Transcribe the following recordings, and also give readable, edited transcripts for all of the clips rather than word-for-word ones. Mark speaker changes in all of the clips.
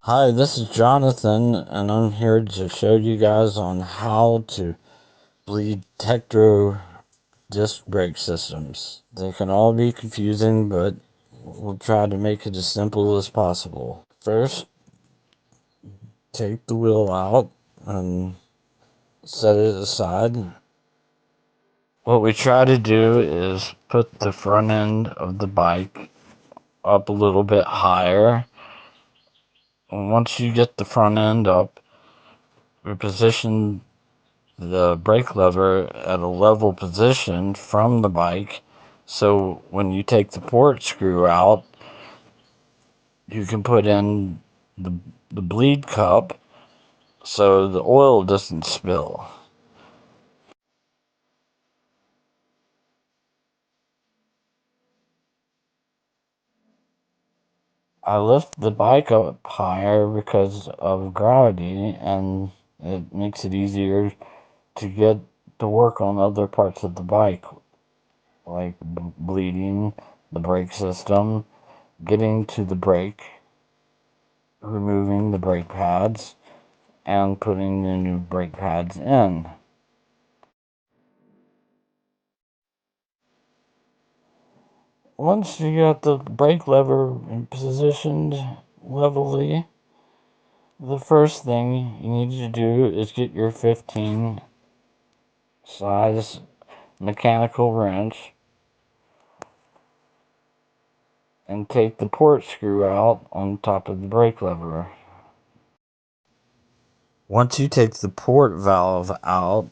Speaker 1: Hi, this is Jonathan, and I'm here to show you guys on how to bleed Tektro disc brake systems. They can all be confusing, but we'll try to make it as simple as possible. First, take the wheel out and set it aside. What we try to do is put the front end of the bike up a little bit higher. And once you get the front end up, we position the brake lever at a level position from the bike, so when you take the port screw out, you can put in the, the bleed cup so the oil doesn't spill. I lift the bike up higher because of gravity, and it makes it easier to get to work on other parts of the bike, like bleeding, the brake system, getting to the brake, removing the brake pads, and putting the new brake pads in. Once you got the brake lever positioned levelly, the first thing you need to do is get your 15 size mechanical wrench and take the port screw out on top of the brake lever. Once you take the port valve out,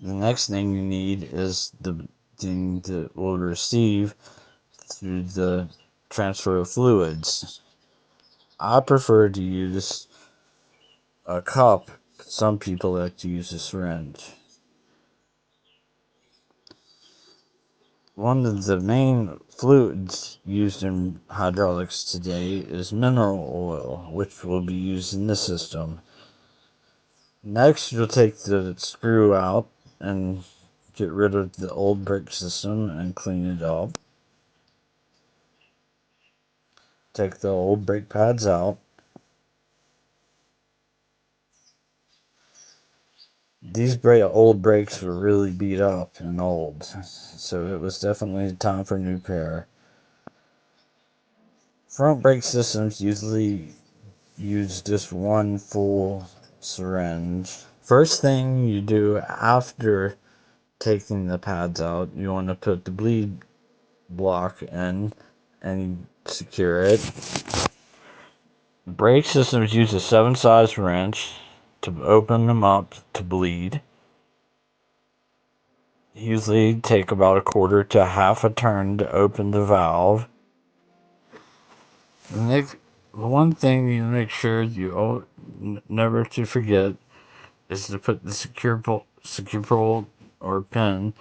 Speaker 1: the next thing you need is the thing that will receive through the transfer of fluids. I prefer to use a cup. Some people like to use a syringe. One of the main fluids used in hydraulics today is mineral oil, which will be used in this system. Next, you'll take the screw out and get rid of the old brake system and clean it up. Take the old brake pads out. These old brakes were really beat up and old, so it was definitely time for a new pair. Front brake systems usually use just one full syringe. First thing you do after taking the pads out, you want to put the bleed block in and secure it. Brake systems use a 7 size wrench to open them up to bleed. Usually take about a quarter to half a turn to open the valve. The one thing you make sure you never to forget is to put the secure bolt or pin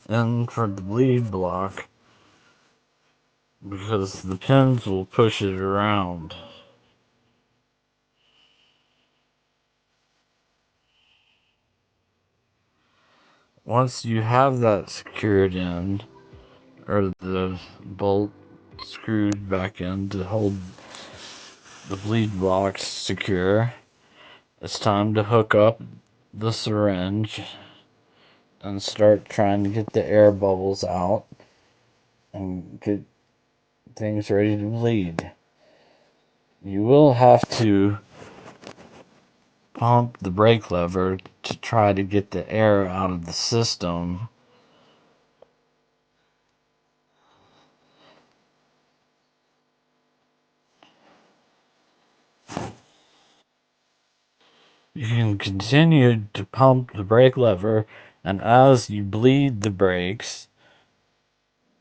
Speaker 1: in for the bleed block, because the pins will push it around. Once you have that secured in, or the bolt screwed back in to hold the bleed blocks secure, it's time to hook up the syringe and start trying to get the air bubbles out and get things ready to bleed. You will have to pump the brake lever to try to get the air out of the system. You can continue to pump the brake lever, and as you bleed the brakes,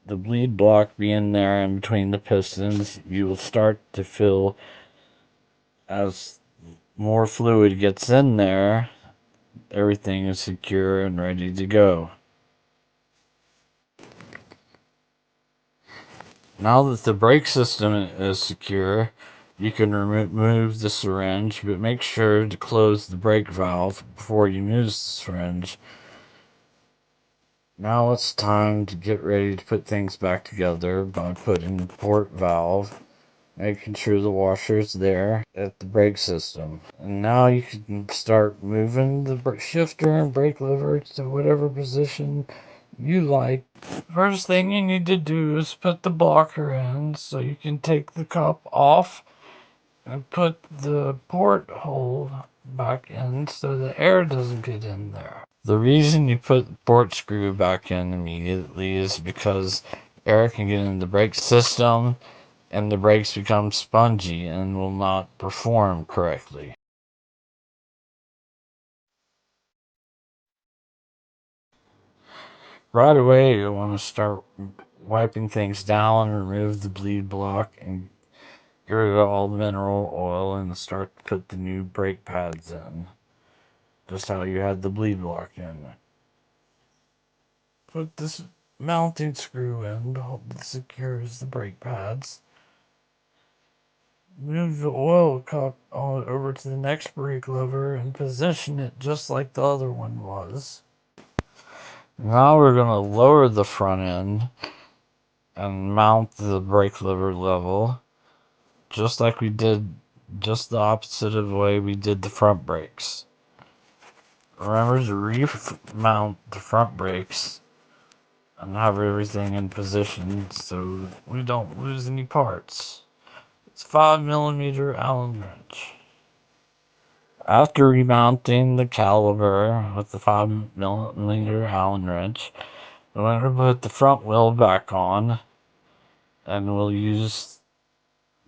Speaker 1: the bleed block being there in between the pistons, you will start to feel, as more fluid gets in there, everything is secure and ready to go. Now that the brake system is secure, you can remove the syringe, but make sure to close the brake valve before you use the syringe. Now it's time to get ready to put things back together by putting the port valve making sure the washer's there at the brake system. And now you can start moving the shifter and brake lever to whatever position you like. First thing you need to do is put the blocker in so you can take the cup off and put the port hole back in so the air doesn't get in there. The reason you put the port screw back in immediately is because air can get in the brake system and the brakes become spongy and will not perform correctly. Right away, you want to start wiping things down, remove the bleed block, and get rid of all the mineral oil and start to put the new brake pads in. Just how you had the bleed block in. Put this mounting screw in to hold it secures the brake pads. Move the oil cup on over to the next brake lever and position it just like the other one was. Now we're going to lower the front end and mount the brake lever level just like we did, just the opposite of the way we did the front brakes. Remember to remount the front brakes and have everything in position so we don't lose any parts. It's 5mm Allen wrench. After remounting the caliper with the 5mm Allen wrench, we're going to put the front wheel back on and we'll use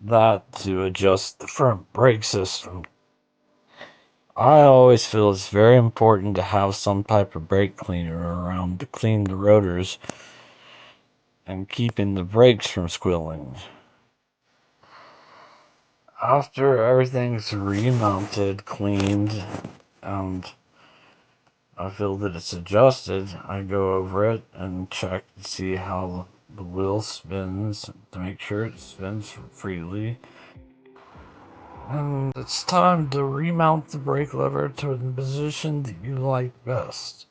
Speaker 1: that to adjust the front brake system. I always feel it's very important to have some type of brake cleaner around to clean the rotors and keeping the brakes from squealing. After everything's remounted, cleaned, and I feel that it's adjusted, I go over it and check to see how the wheel spins to make sure it spins freely. And it's time to remount the brake lever to the position that you like best.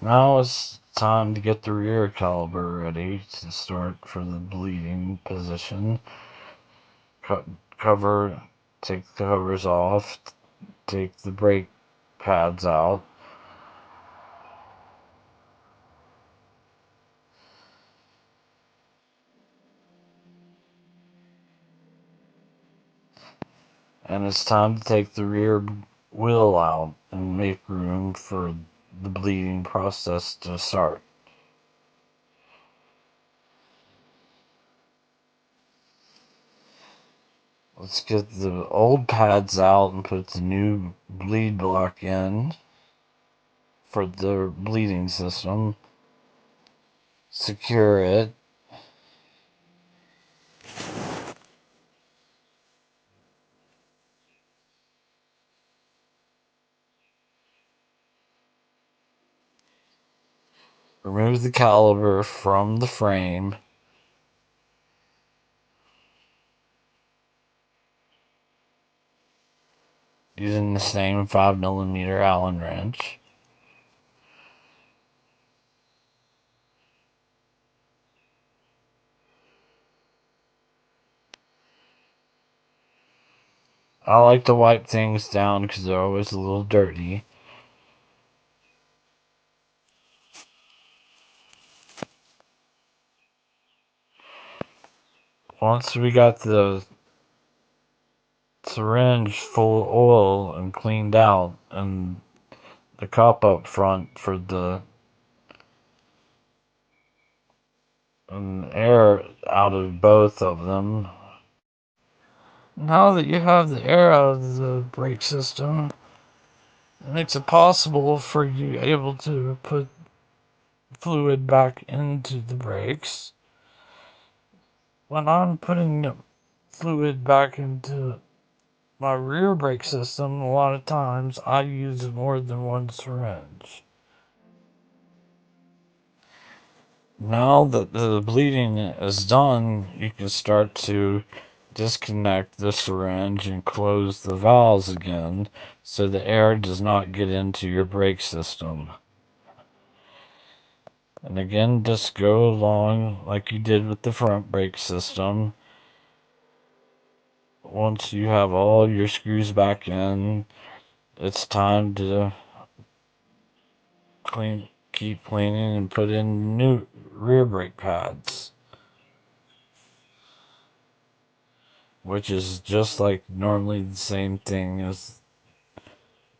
Speaker 1: Now it's time to get the rear caliper ready to start for the bleeding position. Cut cover, take the covers off, take the brake pads out. And it's time to take the rear wheel out and make room for the bleeding process to start. Let's get the old pads out and put the new bleed block in for the bleeding system. Secure it. Remove the caliper from the frame. Using the same 5mm Allen wrench. I like to wipe things down because they're always a little dirty. Once we got the syringe full of oil and cleaned out, and the cup up front for the air out of both of them. Now that you have the air out of the brake system, it makes it possible for you able to put fluid back into the brakes. When I'm putting fluid back into my rear brake system, a lot of times I use more than one syringe. Now that the bleeding is done, you can start to disconnect the syringe and close the valves again so the air does not get into your brake system. And again, just go along like you did with the front brake system. Once you have all your screws back in, it's time to keep cleaning and put in new rear brake pads, which is just like normally the same thing as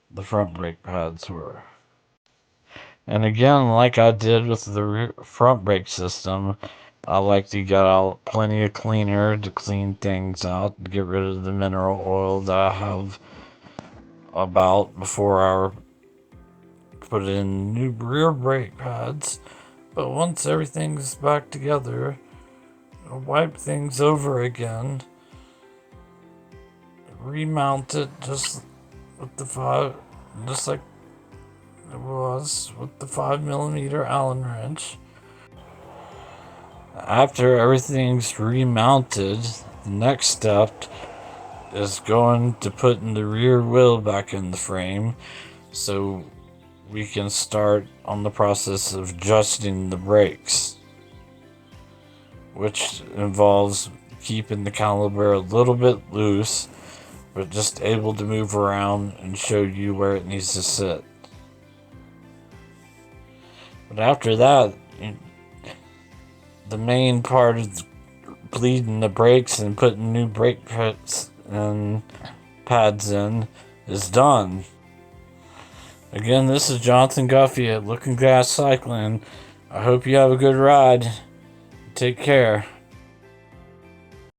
Speaker 1: the front brake pads were. And again, like I did with the front brake system, I like to get out plenty of cleaner to clean things out, get rid of the mineral oil that I have about before I put in new rear brake pads. But once everything's back together, I'll wipe things over again, remount it just like it was with the 5mm Allen wrench. After everything's remounted, the next step is going to putting the rear wheel back in the frame so we can start on the process of adjusting the brakes, which involves keeping the caliper a little bit loose but just able to move around and show you where it needs to sit. But after that, the main part of bleeding the brakes and putting new brake pads and pads in is done. Again, this is Jonathan Guffey at Looking Glass Cycling. I hope you have a good ride. Take care.